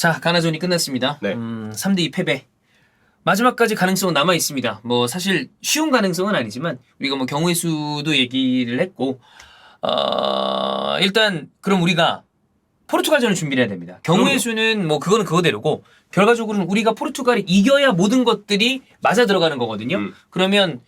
자, 가나전이 끝났습니다. 네. 3대2 패배. 마지막까지 가능성은 남아 있습니다. 뭐 사실 쉬운 가능성은 아니지만 우리가 뭐 경우의 수도 얘기를 했고 일단 그럼 우리가 포르투갈전을 준비를 해야 됩니다. 경우의 그럼요. 수는 뭐 그거는 그거대로고 결과적으로는 우리가 포르투갈이 이겨야 모든 것들이 맞아 들어가는 거거든요. 그러면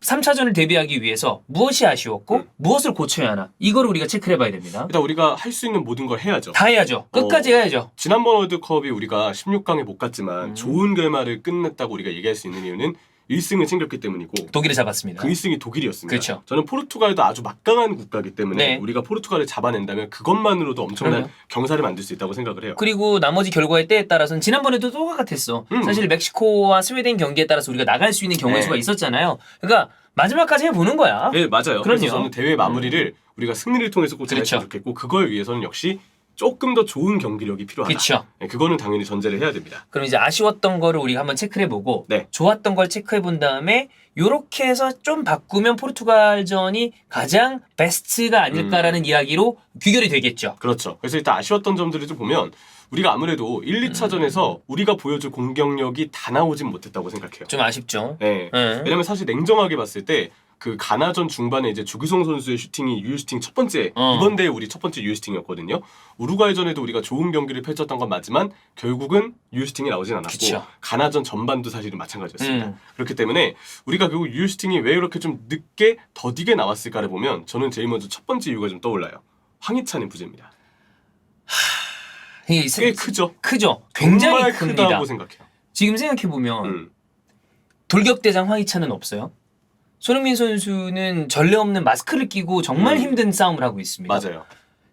3차전을 대비하기 위해서 무엇이 아쉬웠고 무엇을 고쳐야 하나 이걸 우리가 체크를 해봐야 됩니다. 일단 우리가 할 수 있는 모든 걸 해야죠. 다 해야죠. 끝까지 해야죠. 지난번 월드컵이 우리가 16강에 못 갔지만 좋은 결말을 끝냈다고 우리가 얘기할 수 있는 이유는 1승을 챙겼기 때문이고 독일을 잡았습니다. 그 1승이 독일이었습니다. 그렇죠. 저는 포르투갈도 아주 막강한 국가이기 때문에 네. 우리가 포르투갈을 잡아낸다면 그것만으로도 엄청난 그럼요. 경사를 만들 수 있다고 생각을 해요. 그리고 나머지 결과의 때에 따라서는 지난번에도 똑같았어. 사실 멕시코와 스웨덴 경기에 따라서 우리가 나갈 수 있는 경우의 네. 수가 있었잖아요. 그러니까 마지막까지 해보는 거야. 네, 맞아요. 그럼요. 그래서 저는 대회 마무리를 우리가 승리를 통해서 꼭 잘했으면 그렇죠. 좋겠고 그걸 위해서는 역시 조금 더 좋은 경기력이 필요하다. 그렇죠. 네, 그거는 당연히 전제를 해야 됩니다. 그럼 이제 아쉬웠던 거를 우리가 한번 체크를 해보고 네. 좋았던 걸 체크해 본 다음에 요렇게 해서 좀 바꾸면 포르투갈전이 가장 베스트가 아닐까라는 이야기로 귀결이 되겠죠. 그렇죠. 그래서 일단 아쉬웠던 점들을 좀 보면 우리가 아무래도 1, 2차전에서 우리가 보여줄 공격력이 다 나오진 못했다고 생각해요. 좀 아쉽죠. 네. 네. 왜냐면 사실 냉정하게 봤을 때 그 가나전 중반에 이제 주규성 선수의 슈팅이 유효슈팅 첫 번째 이번 대회 우리 첫 번째 유효슈팅이었거든요. 우루과이전에도 우리가 좋은 경기를 펼쳤던 건 맞지만 결국은 유효슈팅이 나오진 않았고 그쵸. 가나전 전반도 사실은 마찬가지였습니다. 음. 그렇기 때문에 우리가 결국 유효슈팅이 왜 이렇게 좀 늦게 더디게 나왔을까를 보면 저는 제일 먼저 첫 번째 이유가 좀 떠올라요. 황희찬의 부재입니다. 이게 꽤 크죠? 크죠. 굉장히 정말 큽니다. 크다고 생각해요. 지금 생각해보면 음. 돌격대장 황희찬은 없어요. 손흥민 선수는 전례 없는 마스크를 끼고 정말 힘든 싸움을 하고 있습니다. 맞아요.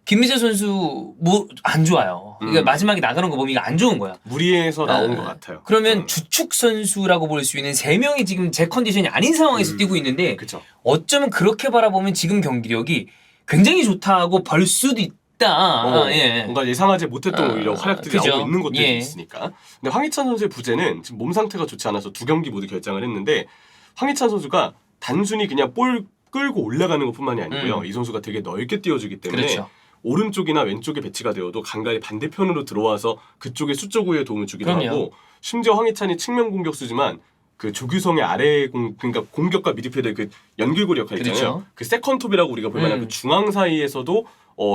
김민재 선수 뭐 안 좋아요. 그러니까 마지막에 나가는 거 보면 이거 안 좋은 거야. 무리해서 나온 것 같아요. 그러면 주축 선수라고 볼 수 있는 3명이 지금 제 컨디션이 아닌 상황에서 뛰고 있는데 그쵸. 어쩌면 그렇게 바라보면 지금 경기력이 굉장히 좋다고 볼 수도 있다. 예. 뭔가 예상하지 못했던 오히려 활약들이 그죠. 나오고 있는 것들이 예. 있으니까. 근데 황희찬 선수의 부재는 지금 몸 상태가 좋지 않아서 2경기 모두 결장을 했는데 황희찬 선수가 단순히 그냥 볼 끌고 올라가는 것뿐만이 아니고요. 이 선수가 되게 넓게 띄워주기 때문에 그렇죠. 오른쪽이나 왼쪽에 배치가 되어도 간간히 반대편으로 들어와서 그쪽의 수적 우위에 도움을 주기도 그럼요. 하고 심지어 황희찬이 측면 공격수지만 그 조규성의 아래 그러니까 공격과 미드필더의 그 연결고리 역할 있잖아요. 그렇죠. 그 세컨톱이라고 우리가 볼 만한 그 중앙 사이에서도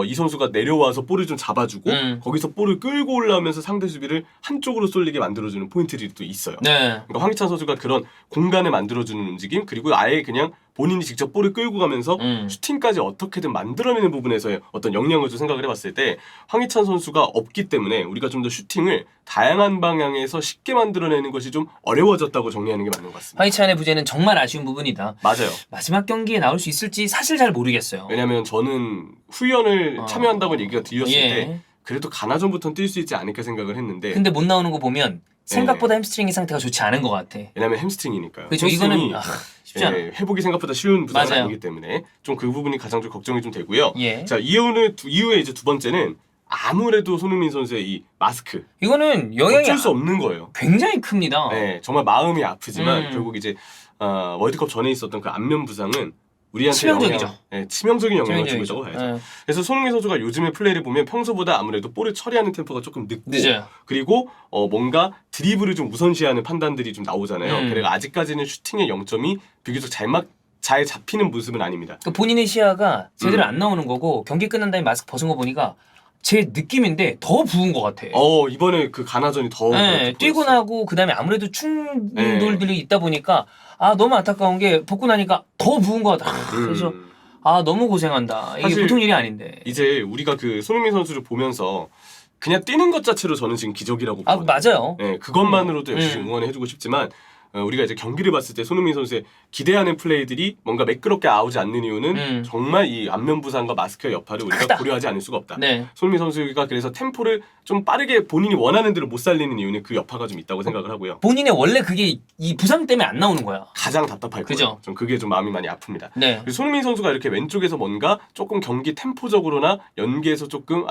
이 선수가 내려와서 볼을 좀 잡아주고 거기서 볼을 끌고 올라오면서 상대 수비를 한쪽으로 쏠리게 만들어주는 포인트들이 또 있어요. 네. 그러니까 황희찬 선수가 그런 공간을 만들어주는 움직임 그리고 아예 그냥 본인이 직접 볼을 끌고 가면서 슈팅까지 어떻게든 만들어내는 부분에서의 어떤 역량을 좀 생각을 해봤을 때 황희찬 선수가 없기 때문에 우리가 좀 더 슈팅을 다양한 방향에서 쉽게 만들어내는 것이 좀 어려워졌다고 정리하는 게 맞는 것 같습니다. 황희찬의 부재는 정말 아쉬운 부분이다. 맞아요. 마지막 경기에 나올 수 있을지 사실 잘 모르겠어요. 왜냐하면 저는 후연을 참여한다고 얘기가 들렸을 예. 때 그래도 가나전부터는 뛸 수 있지 않을까 생각을 했는데 근데 못 나오는 거 보면 생각보다 햄스트링 상태가 좋지 않은 것 같아. 왜냐하면 햄스트링이니까요. 그렇죠. 이거는 쉽지 않아. 회복이 생각보다 쉬운 부상은 맞아요. 아니기 때문에 좀 그 부분이 가장 좀 걱정이 좀 되고요. 예. 자 이후에 이제 두 번째는 아무래도 손흥민 선수의 이 마스크 이거는 영향이 어쩔 수 없는 거예요. 굉장히 큽니다. 네, 정말 마음이 아프지만 결국 이제 월드컵 전에 있었던 그 안면 부상은 우리한테 치명적이죠. 치명적인 영향을 주고 치명적이죠. 있다고 봐야죠. 네. 그래서 손흥민 선수가 요즘의 플레이를 보면 평소보다 아무래도 볼을 처리하는 템포가 조금 늦고 늦어요. 그리고 뭔가 드리블을 좀 우선시하는 판단들이 좀 나오잖아요. 그래서 아직까지는 슈팅의 0점이 비교적 잘 잡히는 모습은 아닙니다. 그러니까 본인의 시야가 제대로 안 나오는 거고 경기 끝난 다음에 마스크 벗은 거 보니까 제 느낌인데 더 부은 것 같아. 이번에 그 가나전이 더 네, 뛰고 나고 그다음에 아무래도 충돌들이 있다 보니까 너무 안타까운 게 벗고 나니까 더 부은 것 같아. 그래서 너무 고생한다. 이게 사실 보통 일이 아닌데. 이제 우리가 그 손흥민 선수를 보면서 그냥 뛰는 것 자체로 저는 지금 기적이라고 보거든요. 맞아요. 네, 그것만으로도 역시 응원해주고 싶지만 우리가 이제 경기를 봤을 때 손흥민 선수의 기대하는 플레이들이 뭔가 매끄럽게 나오지 않는 이유는 정말 이 안면 부상과 마스크의 여파를 우리가 크다. 고려하지 않을 수가 없다. 네. 손흥민 선수가 그래서 템포를 좀 빠르게 본인이 원하는 대로 못 살리는 이유는 그 여파가 좀 있다고 생각을 하고요. 본인의 원래 그게 이 부상 때문에 안 나오는 거야. 가장 답답할 그죠? 거예요. 좀 그게 좀 마음이 많이 아픕니다. 네. 그리고 손흥민 선수가 이렇게 왼쪽에서 뭔가 조금 경기 템포적으로나 연계에서 조금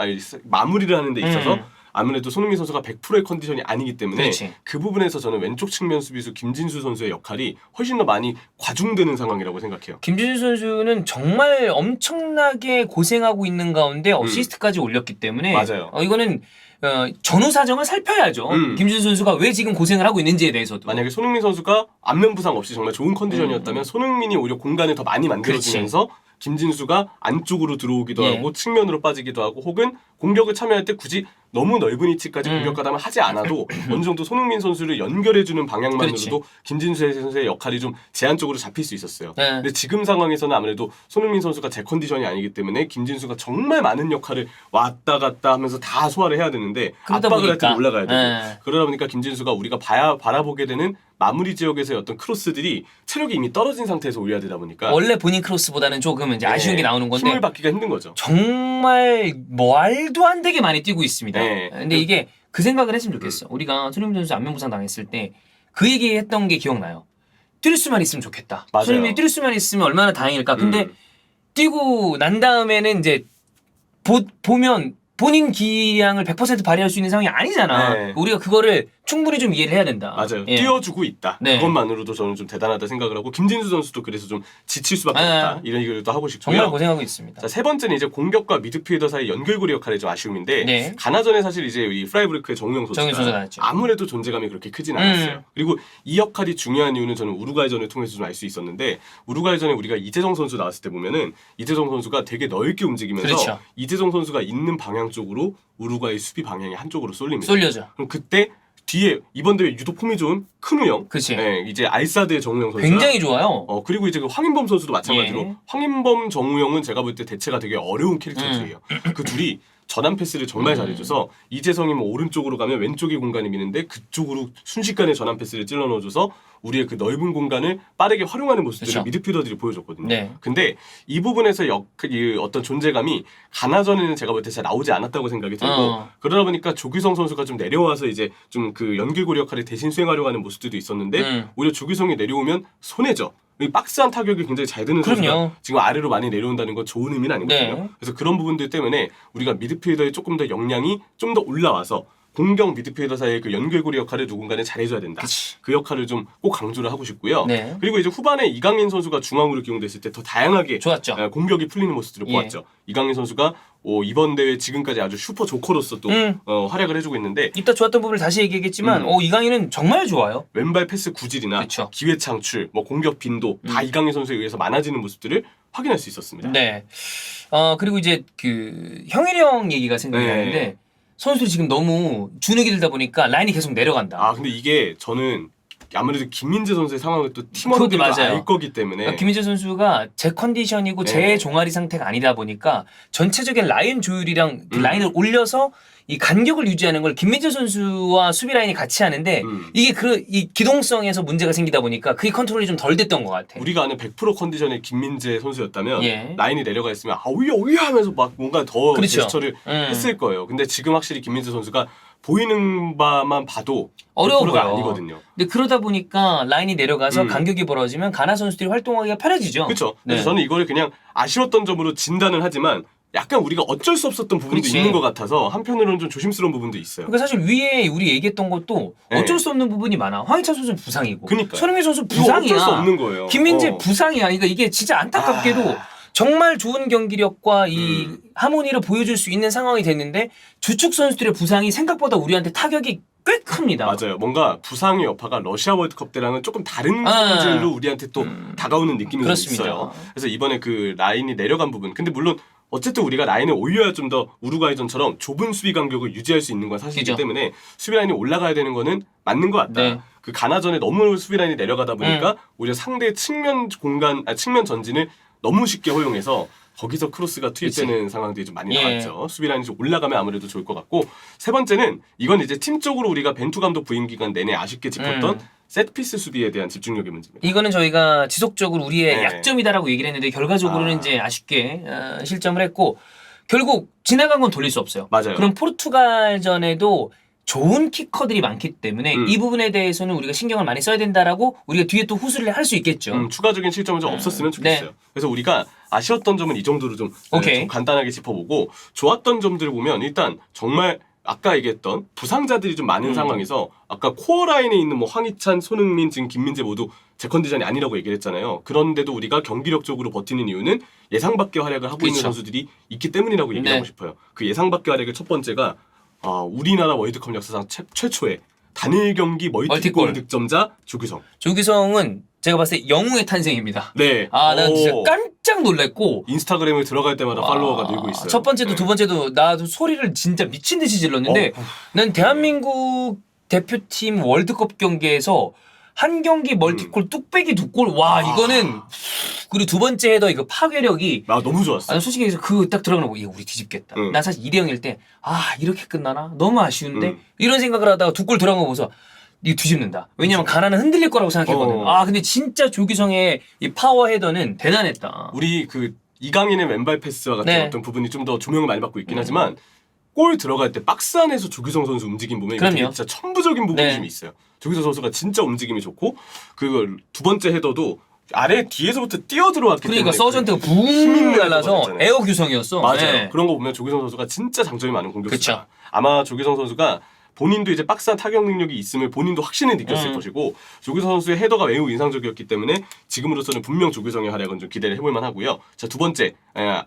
마무리를 하는 데 있어서 아무래도 손흥민 선수가 100%의 컨디션이 아니기 때문에 그렇지. 그 부분에서 저는 왼쪽 측면 수비수 김진수 선수의 역할이 훨씬 더 많이 과중되는 상황이라고 생각해요. 김진수 선수는 정말 엄청나게 고생하고 있는 가운데 어시스트까지 올렸기 때문에 맞아요. 이거는 전후 사정을 살펴야죠. 김진수 선수가 왜 지금 고생을 하고 있는지에 대해서도. 만약에 손흥민 선수가 안면 부상 없이 정말 좋은 컨디션이었다면 손흥민이 오히려 공간을 더 많이 만들어주면서 김진수가 안쪽으로 들어오기도 예. 하고 측면으로 빠지기도 하고 혹은 공격을 참여할 때 굳이 너무 넓은 위치까지 공격 가담을 하지 않아도 어느 정도 손흥민 선수를 연결해주는 방향만으로도 김진수 선수의 역할이 좀 제한적으로 잡힐 수 있었어요. 예. 근데 지금 상황에서는 아무래도 손흥민 선수가 제 컨디션이 아니기 때문에 김진수가 정말 많은 역할을 왔다 갔다 하면서 다 소화를 해야 되는데 그러다 압박을 할 때 보니까. 올라가야 되고 예. 그러다 보니까 김진수가 우리가 바라보게 되는 마무리 지역에서의 어떤 크로스들이 체력이 이미 떨어진 상태에서 올려야 되다 보니까 원래 본인 크로스보다는 조금 이제 아쉬운 게 나오는 건데 힘을 받기가 힘든 거죠. 정말 말도 안 되게 많이 뛰고 있습니다. 네. 근데 이게 그 생각을 했으면 좋겠어. 우리가 손흥민 선수 안면 부상 당했을 때 그 얘기했던 게 기억나요. 뛸 수만 있으면 좋겠다. 맞아요. 손흥민이 뛸 수만 있으면 얼마나 다행일까. 근데 뛰고 난 다음에는 이제 보면 본인 기량을 100% 발휘할 수 있는 상황이 아니잖아. 네. 우리가 그거를 충분히 좀 이해를 해야 된다. 맞아요. 예. 띄워주고 있다. 네. 그것만으로도 저는 좀 대단하다 생각을 하고 김진수 선수도 그래서 좀 지칠 수밖에 없다. 이런 얘기를 또 하고 싶고요. 정말 고생하고 있습니다. 자, 세 번째는 이제 공격과 미드필더 사이 연결고리 역할의 좀 아쉬움인데 네. 가나전에 사실 이제 이 프라이부르크의 정우영 정우영 선수가 선수가 나왔죠. 아무래도 존재감이 그렇게 크진 않았어요. 그리고 이 역할이 중요한 이유는 저는 우루과이전을 통해서 좀 알 수 있었는데 우루과이전에 우리가 이재성 선수 나왔을 때 보면은 이재성 선수가 되게 넓게 움직이면서 그렇죠. 이재성 선수가 있는 방향 쪽으로 우루과이 수비 방향이 한쪽으로 쏠립니다. 쏠려져. 그럼 그때 뒤에 이번 대회 유독 폼이 좋은 큰우영, 그치. 예, 이제 알사드의 정우영 선수, 굉장히 좋아요. 그리고 이제 그 황인범 선수도 마찬가지로 예. 황인범, 정우영은 제가 볼 때 대체가 되게 어려운 캐릭터들이에요. 그 둘이 전환 패스를 정말 잘해줘서 이재성이 뭐 오른쪽으로 가면 왼쪽이 공간이 미는데 그쪽으로 순식간에 전환 패스를 찔러 넣어줘서 우리의 그 넓은 공간을 빠르게 활용하는 모습들을 그렇죠. 미드필더들이 보여줬거든요. 네. 근데 이 부분에서 이 어떤 존재감이 가나전에는 제가 볼 때 잘 나오지 않았다고 생각이 들고 그러다 보니까 조규성 선수가 좀 내려와서 이제 좀 그 연결고리 역할을 대신 수행하려고 하는 모습들도 있었는데 오히려 조규성이 내려오면 손해죠. 이 박스한 타격이 굉장히 잘 드는 그럼요. 선수가 지금 아래로 많이 내려온다는 건 좋은 의미는 아니거든요. 네. 그래서 그런 부분들 때문에 우리가 미드필더의 조금 더 역량이 좀 더 올라와서 공격 미드필더 사이의 그 연결고리 역할을 누군가는 잘해줘야 된다. 그치. 그 역할을 좀 꼭 강조를 하고 싶고요. 네. 그리고 이제 후반에 이강인 선수가 중앙으로 기용됐을 때 더 다양하게 좋았죠. 공격이 풀리는 모습들을 예. 보았죠. 이강인 선수가 이번 대회 지금까지 아주 슈퍼 조커로서 또 활약을 해주고 있는데 이따 좋았던 부분을 다시 얘기하겠지만 이강인은 정말 좋아요. 왼발 패스 구질이나 그쵸. 기회 창출, 뭐 공격 빈도 다 이강인 선수에 의해서 많아지는 모습들을 확인할 수 있었습니다. 네. 그리고 이제 그 형일이 형 얘기가 생각이 네. 나는데 선수들이 지금 너무 주눅이 들다 보니까 라인이 계속 내려간다. 아 근데 이게 저는 아무래도 김민재 선수의 상황을 또 팀원들이 그것도 맞아요. 알 거기 때문에 그러니까 김민재 선수가 제 컨디션이고 제 네. 종아리 상태가 아니다 보니까 전체적인 라인 조율이랑 그 라인을 올려서 이 간격을 유지하는 걸 김민재 선수와 수비 라인이 같이 하는데 이게 이 기동성에서 문제가 생기다 보니까 그게 컨트롤이 좀 덜 됐던 것 같아. 우리가 아는 100% 컨디션의 김민재 선수였다면 예. 라인이 내려가 있으면 오야 하면서 막 뭔가 더 그렇죠. 제스처를 했을 거예요. 근데 지금 확실히 김민재 선수가 보이는 바만 봐도 어려워 100%가 보여. 아니거든요. 근데 그러다 보니까 라인이 내려가서 간격이 벌어지면 가나 선수들이 활동하기가 편해지죠. 그렇죠. 네. 그래서 저는 이걸 그냥 아쉬웠던 점으로 진단은 하지만 약간 우리가 어쩔 수 없었던 부분도 그렇지. 있는 것 같아서 한편으로는 좀 조심스러운 부분도 있어요. 그러니까 사실 위에 우리 얘기했던 것도 네. 어쩔 수 없는 부분이 많아. 황희찬 선수는 부상이고, 그러니까요. 손흥민 선수 이거 부상이야. 어쩔 수 없는 거예요. 김민재 부상이야. 그러니까 이게 진짜 안타깝게도 정말 좋은 경기력과 이 하모니를 보여줄 수 있는 상황이 됐는데 주축 선수들의 부상이 생각보다 우리한테 타격이 꽤 큽니다. 맞아요. 뭔가 부상의 여파가 러시아 월드컵 때랑은 조금 다른 성질로 우리한테 또 다가오는 느낌이 좀 그렇습니다. 있어요. 그래서 이번에 그 라인이 내려간 부분. 근데 물론 어쨌든 우리가 라인을 올려야 좀 더 우루과이전처럼 좁은 수비 간격을 유지할 수 있는 건 사실이기 그죠. 때문에 수비 라인이 올라가야 되는 거는 맞는 것 같다. 네. 그 가나전에 너무 수비 라인이 내려가다 보니까 오히려 상대의 측면 측면 전진을 너무 쉽게 허용해서 거기서 크로스가 투입되는 상황들이 좀 많이 예. 나왔죠. 수비 라인이 좀 올라가면 아무래도 좋을 것 같고 세 번째는 이건 이제 팀적으로 우리가 벤투 감독 부임 기간 내내 아쉽게 짚었던 세트피스 수비에 대한 집중력의 문제입니다. 이거는 저희가 지속적으로 우리의 네. 약점이다라고 얘기를 했는데 결과적으로는 이제 아쉽게 실점을 했고 결국 지나간 건 돌릴 수 없어요. 맞아요. 그럼 포르투갈전에도 좋은 키커들이 많기 때문에 이 부분에 대해서는 우리가 신경을 많이 써야 된다라고 우리가 뒤에 또 후술을 할 수 있겠죠. 추가적인 실점은 좀 없었으면 좋겠어요. 네. 그래서 우리가 아쉬웠던 점은 이 정도로 좀 오케이. 간단하게 짚어보고 좋았던 점들을 보면 일단 정말 아까 얘기했던 부상자들이 좀 많은 상황에서 아까 코어 라인에 있는 뭐 황희찬, 손흥민, 지금 김민재 모두 제 컨디션이 아니라고 얘기를 했잖아요. 그런데도 우리가 경기력적으로 버티는 이유는 예상 밖의 활약을 하고 있는 그쵸. 선수들이 있기 때문이라고 얘기를 네. 하고 싶어요. 그 예상 밖의 활약의 첫 번째가 우리나라 월드컵 역사상 최초의 단일 경기 멀티골 멀티골. 득점자 조규성. 조규성은 제가 봤을 때 영웅의 탄생입니다. 네. 난 진짜 깜짝 놀랐고 인스타그램을 들어갈 때마다 팔로워가 늘고 있어요. 첫 번째도 네. 두 번째도 나도 소리를 진짜 미친 듯이 질렀는데 난 대한민국 대표팀 월드컵 경기에서 한 경기 멀티골 뚝배기 두 골. 와 이거는 그리고 두 번째 헤더 이거 파괴력이 너무 좋았어. 나는 솔직히 얘기해서 그 딱 들어가는 거 이거 우리 뒤집겠다. 나 사실 2대0일 때 이렇게 끝나나? 너무 아쉬운데? 이런 생각을 하다가 두 골 들어간 거 보고서 이거 뒤집는다. 왜냐면 가나는 흔들릴 거라고 생각했거든. 근데 진짜 조규성의 이 파워 헤더는 대단했다. 우리 그 이강인의 왼발 패스와 같은 네. 어떤 부분이 좀 더 조명을 많이 받고 있긴 하지만 골 들어갈 때 박스 안에서 조규성 선수 움직임 보면 이게 그럼요. 진짜 천부적인 부분이 네. 좀 있어요. 조규성 선수가 진짜 움직임이 좋고 그 두 번째 헤더도 아래 뒤에서부터 뛰어 들어왔기 그러니까 때문에 서전트가 힘 있는 붕 날라서 헤더가 에어 규성이었어. 맞아요. 네. 그런 거 보면 조규성 선수가 진짜 장점이 많은 공격수다. 그쵸. 아마 조규성 선수가 본인도 이제 박스한 타격 능력이 있음을 본인도 확신을 느꼈을 것이고 조규성 선수의 헤더가 매우 인상적이었기 때문에 지금으로서는 분명 조규성의 활약은 좀 기대를 해볼 만하고요. 자, 두 번째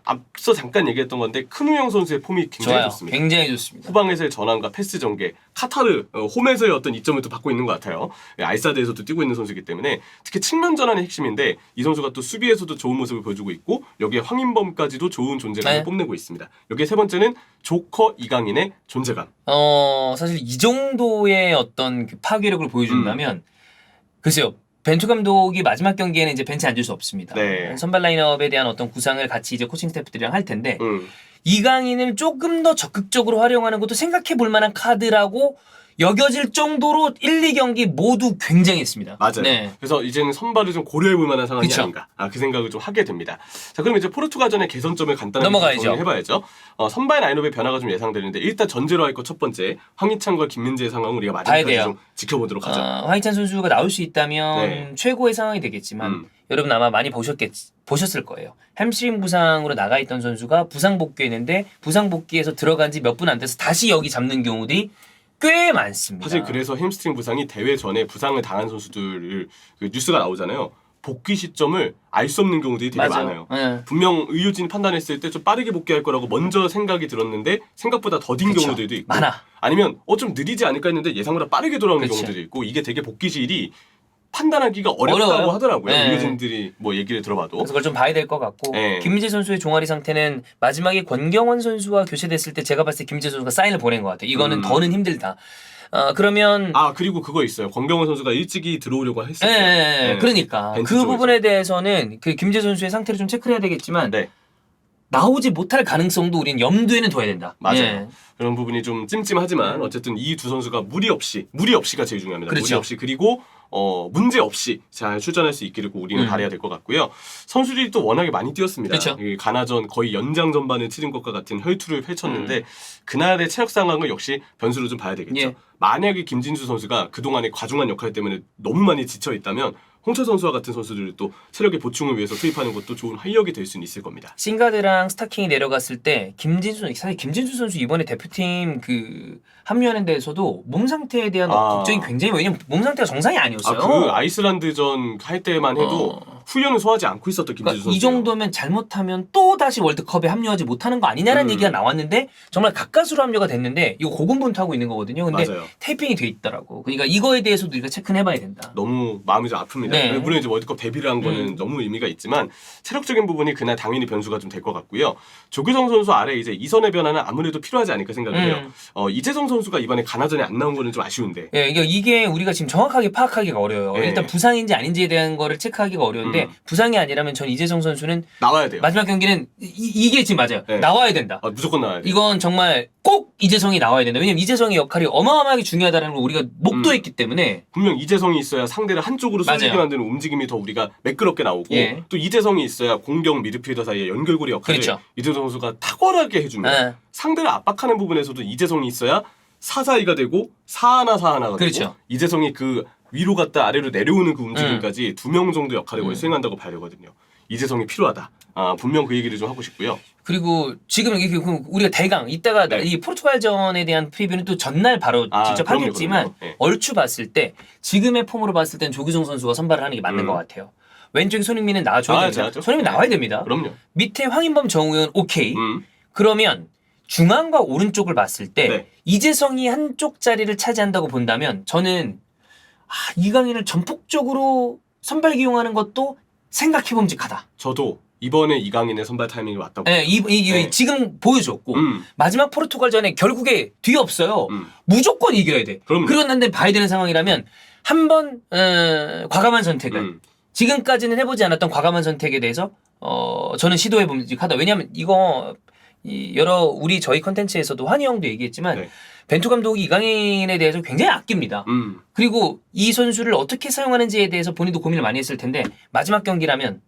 앞서 잠깐 얘기했던 건데 큰우영 선수의 폼이 굉장히 좋아요. 좋습니다. 굉장히 좋습니다. 후방에서의 전환과 패스 전개, 카타르 홈에서의 어떤 이점을 또 받고 있는 것 같아요. 알사드에서도 뛰고 있는 선수이기 때문에 특히 측면 전환의 핵심인데 이 선수가 또 수비에서도 좋은 모습을 보여주고 있고 여기에 황인범까지도 좋은 존재감을 네. 뽐내고 있습니다. 여기에 세 번째는 조커 이강인의 존재감. 사실 이 정도의 어떤 그 파괴력을 보여준다면 글쎄요. 벤투 감독이 마지막 경기에는 이제 벤치 앉을 수 없습니다. 네. 선발 라인업에 대한 어떤 구상을 같이 이제 코칭 스태프들이랑 할 텐데 음. 이강인을 조금 더 적극적으로 활용하는 것도 생각해 볼 만한 카드라고 여겨질 정도로 1, 2경기 모두 굉장했습니다. 맞아요. 네. 그래서 이제는 선발을 좀 고려해 볼 만한 상황이 그쵸. 아닌가. 그 생각을 좀 하게 됩니다. 자, 그럼 이제 포르투갈전의 개선점을 간단하게 넘어가야죠. 정리해봐야죠. 선발 라인업의 변화가 좀 예상되는데 일단 전제로 할 것 첫 번째 황희찬과 김민재의 상황을 우리가 봐야 마지막까지 돼요. 좀 지켜보도록 하죠. 황희찬 선수가 나올 수 있다면 네. 최고의 상황이 되겠지만 여러분 아마 많이 보셨을 거예요. 햄스트링 부상으로 나가 있던 선수가 부상 복귀했는데 부상 복귀해서 들어간 지 몇 분 안 돼서 다시 여기 잡는 경우들이 꽤 많습니다. 사실 그래서 햄스트링 부상이 대회 전에 부상을 당한 선수들을 그 뉴스가 나오잖아요. 복귀 시점을 알 수 없는 경우들이 되게 맞아요. 많아요. 네. 분명 의료진이 판단했을 때 좀 빠르게 복귀할 거라고 먼저 생각이 들었는데 생각보다 더딘 그쵸. 경우들도 있고 많아. 아니면 좀 느리지 않을까 했는데 예상보다 빠르게 돌아오는 그치. 경우들도 있고 이게 되게 복귀질이 판단하기가 어렵다고 어려워요. 하더라고요. 네. 의료진들이 뭐 얘기를 들어봐도. 그래서 그걸 좀 봐야 될 것 같고 네. 김민재 선수의 종아리 상태는 마지막에 권경원 선수와 교체됐을 때 제가 봤을 때 김민재 선수가 사인을 보낸 것 같아요. 이거는 더는 힘들다. 그러면 그리고 그거 있어요. 권경원 선수가 일찍이 들어오려고 했어요. 네. 그러니까 벤치 그 쪽에서. 부분에 대해서는 그 김민재 선수의 상태를 좀 체크를 해야 되겠지만 네. 나오지 못할 가능성도 우리는 염두에는 둬야 된다. 맞아요. 예. 그런 부분이 좀 찜찜하지만 어쨌든 이 두 선수가 무리 없이가 제일 중요합니다. 그렇죠. 무리 없이 그리고 문제 없이 잘 출전할 수 있기를 우리는 바라야 될 것 같고요. 선수들이 또 워낙에 많이 뛰었습니다. 그렇죠. 이 가나전 거의 연장 전반을 치른 것과 같은 혈투를 펼쳤는데 그날의 체력 상황을 역시 변수로 좀 봐야 되겠죠. 예. 만약에 김진수 선수가 그동안의 과중한 역할 때문에 너무 많이 지쳐 있다면 홍철 선수와 같은 선수들을 또 체력의 보충을 위해서 투입하는 것도 좋은 활력이 될 수는 있을 겁니다. 싱가드랑 스타킹이 내려갔을 때 사실 김진수 선수 이번에 대표팀 그 합류하는 데에서도 몸 상태에 대한 걱정이 굉장히 왜냐면 몸 상태가 정상이 아니었어요. 그 아이슬란드전 할 때만 해도 훈련을 소화하지 않고 있었던 김진수 그러니까 선수. 이 정도면 잘못하면 또 다시 월드컵에 합류하지 못하는 거 아니냐라는 얘기가 나왔는데 정말 가까스로 합류가 됐는데 이거 고군분투하고 있는 거거든요. 근데 맞아요. 테이핑이 돼 있더라고. 그러니까 이거에 대해서도 우리가 체크는 해봐야 된다. 너무 마음이 좀 아픕니다. 네. 물론 이제 월드컵 데뷔를 한 거는 너무 의미가 있지만 체력적인 부분이 그날 당연히 변수가 좀 될 것 같고요. 조규성 선수 아래 이제 이선의 변화는 아무래도 필요하지 않을까 생각을 해요. 이재성 선수가 이번에 가나전에 안 나온 거는 좀 아쉬운데. 예, 이게 우리가 지금 정확하게 파악하기가 어려워요. 네. 일단 부상인지 아닌지에 대한 거를 체크하기가 어려운데 부상이 아니라면 전 이재성 선수는 나와야 돼요. 마지막 경기는 이게 지금 맞아요. 네. 나와야 된다. 무조건 나와야 돼요. 이건 정말 꼭 이재성이 나와야 된다. 왜냐면 이재성의 역할이 어마어마하게 중요하다는 걸 우리가 목도했기 때문에 분명 이재성이 있어야 상대를 한쪽으로 쏠리게 맞아요. 만드는 움직임이 더 우리가 매끄럽게 나오고 예. 또 이재성이 있어야 공격 미드필더 사이의 연결고리 역할을 그렇죠. 이재성 선수가 탁월하게 해줍니다. 네. 상대를 압박하는 부분에서도 이재성이 있어야 4-4-2가 되고 4-1-4-1가 그렇죠. 되고 이재성이 그 위로 갔다 아래로 내려오는 그 움직임까지 2명 정도 역할을 거의 수행한다고 봐야 되거든요. 이재성이 필요하다. 분명 그 얘기를 좀 하고 싶고요. 그리고 지금 이게 우리가 대강 이따가 네. 이 포르투갈전에 대한 프리뷰는 또 전날 바로 직접 그럼요, 하겠지만 그럼요. 네. 얼추 봤을 때 지금의 폼으로 봤을 땐 조규성 선수가 선발을 하는 게 맞는 것 같아요. 왼쪽에 손흥민은 나와줘야 됩니다. 나와야죠. 손흥민 네. 나와야 됩니다. 그럼요. 밑에 황인범, 정우영 오케이. 음. 그러면 중앙과 오른쪽을 봤을 때 네. 이재성이 한쪽 자리를 차지한다고 본다면 저는 이강인을 전폭적으로 선발 기용하는 것도 생각해봄직하다. 저도 이번에 이강인의 선발 타이밍이 왔다고. 네, 네. 지금 보여줬고 마지막 포르투갈전에 결국에 뒤에 없어요. 무조건 이겨야 돼. 그럼요. 그런데 봐야 되는 상황이라면 한번 과감한 선택을 지금까지는 해보지 않았던 과감한 선택에 대해서 저는 시도해봄직하다. 왜냐하면 이거 우리 저희 컨텐츠에서도 환희 형도 얘기했지만 네. 벤투 감독이 이강인에 대해서 굉장히 아낍니다. 그리고 이 선수를 어떻게 사용하는지에 대해서 본인도 고민을 많이 했을 텐데 마지막 경기라면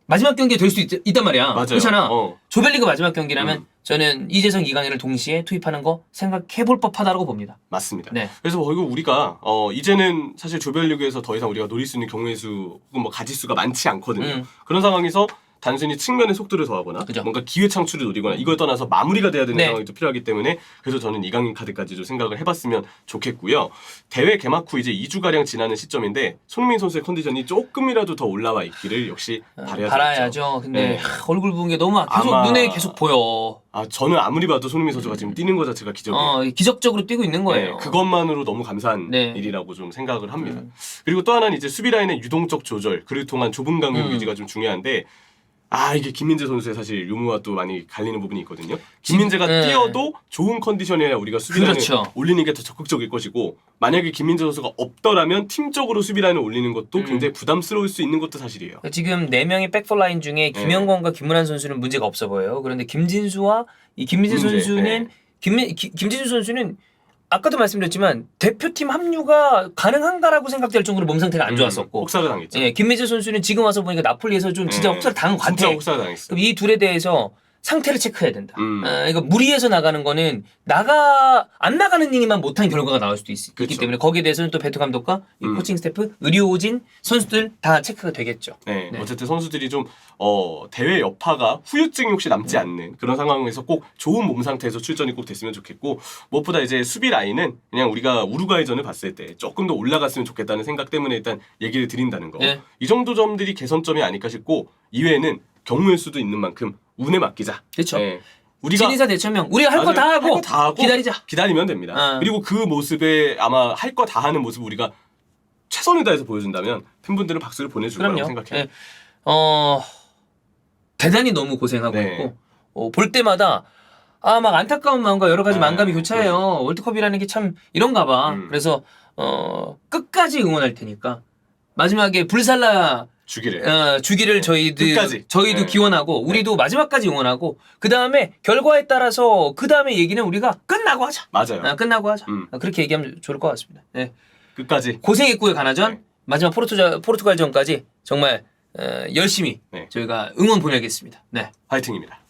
마지막 경기가 될 수 있단 말이야. 맞아요. 그렇잖아. 조별리그 마지막 경기라면 저는 이재성, 이강인을 동시에 투입하는 거 생각해볼 법하다고 봅니다. 맞습니다. 네. 그래서 결국 우리가 이제는 사실 조별리그에서 더 이상 우리가 노릴 수 있는 경우의 수 혹은 뭐 가지수가 많지 않거든요. 그런 상황에서 단순히 측면의 속도를 더하거나 그죠. 뭔가 기회 창출을 노리거나 이걸 떠나서 마무리가 돼야 되는 네. 상황이 또 필요하기 때문에 그래서 저는 이강인 카드까지도 생각을 해봤으면 좋겠고요. 대회 개막 후 이제 2주가량 지나는 시점인데 손흥민 선수의 컨디션이 조금이라도 더 올라와 있기를 역시 바라야죠. 근데 네. 얼굴 부은 게 너무 계속 눈에 계속 보여. 저는 아무리 봐도 손흥민 선수가 지금 뛰는 것 자체가 기적이에요. 기적적으로 뛰고 있는 거예요. 네, 그것만으로 너무 감사한 네. 일이라고 좀 생각을 합니다. 그리고 또 하나는 이제 수비 라인의 유동적 조절, 그를 통한 좁은 간격 유지가 좀 중요한데 이게 김민재 선수의 사실 유무와 또 많이 갈리는 부분이 있거든요. 김민재가 뛰어도 좋은 컨디션이어야 우리가 수비 라인을 그렇죠. 올리는 게 더 적극적일 것이고 만약에 김민재 선수가 없더라면 팀적으로 수비 라인을 올리는 것도 굉장히 부담스러울 수 있는 것도 사실이에요. 지금 4명의 백포 라인 중에 김영권과 김문환 선수는 문제가 없어 보여요. 그런데 김진수와 이 김민재 선수는 김진수 선수는 아까도 말씀드렸지만 대표팀 합류가 가능한가라고 생각될 정도로 몸 상태가 안 좋았었고 혹사를 당했죠. 예, 김민재 선수는 지금 와서 보니까 나폴리에서 좀 진짜 혹사를 당한 것 같아. 진짜 혹사를 당했어요. 그럼 이 둘에 대해서 상태를 체크해야 된다. 그러니까 무리해서 나가는 거는 안 나가는 이만 못한 결과가 나올 수도 있기 그렇죠. 때문에 거기에 대해서는 또 베토 감독과 이 코칭 스태프, 의료진, 선수들 다 체크가 되겠죠. 네. 어쨌든 선수들이 좀 대회 여파가 후유증이 혹시 남지 않는 그런 상황에서 꼭 좋은 몸 상태에서 출전이 꼭 됐으면 좋겠고 무엇보다 이제 수비 라인은 그냥 우리가 우루과이전을 봤을 때 조금 더 올라갔으면 좋겠다는 생각 때문에 일단 얘기를 드린다는 거. 네. 이 정도 점들이 개선점이 아닐까 싶고 이외에는 경우일 수도 있는 만큼 운에 맡기자. 그렇죠. 네. 우리가 진인사 대천명 우리가 할 거 다 하고 기다리자. 기다리면 됩니다. 그리고 그 모습에 아마 할 거 다 하는 모습 우리가 최선을 다해서 보여준다면 팬분들은 박수를 보내줄 거라고 생각해요. 네. 대단히 너무 고생하고 있고 볼 때마다 막 안타까운 마음과 여러 가지 만감이 교차해요. 월드컵이라는 게 참 이런가 봐. 그래서 끝까지 응원할 테니까 마지막에 불살라 주기를 저희도 기원하고 우리도 마지막까지 응원하고 그 다음에 결과에 따라서 그 다음에 얘기는 우리가 끝나고 하자. 맞아요. 끝나고 하자. 그렇게 얘기하면 좋을 것 같습니다. 네. 끝까지 고생했고요 가나전 마지막 포르투갈전까지 정말 열심히 저희가 응원 보내겠습니다. 네. 화이팅입니다.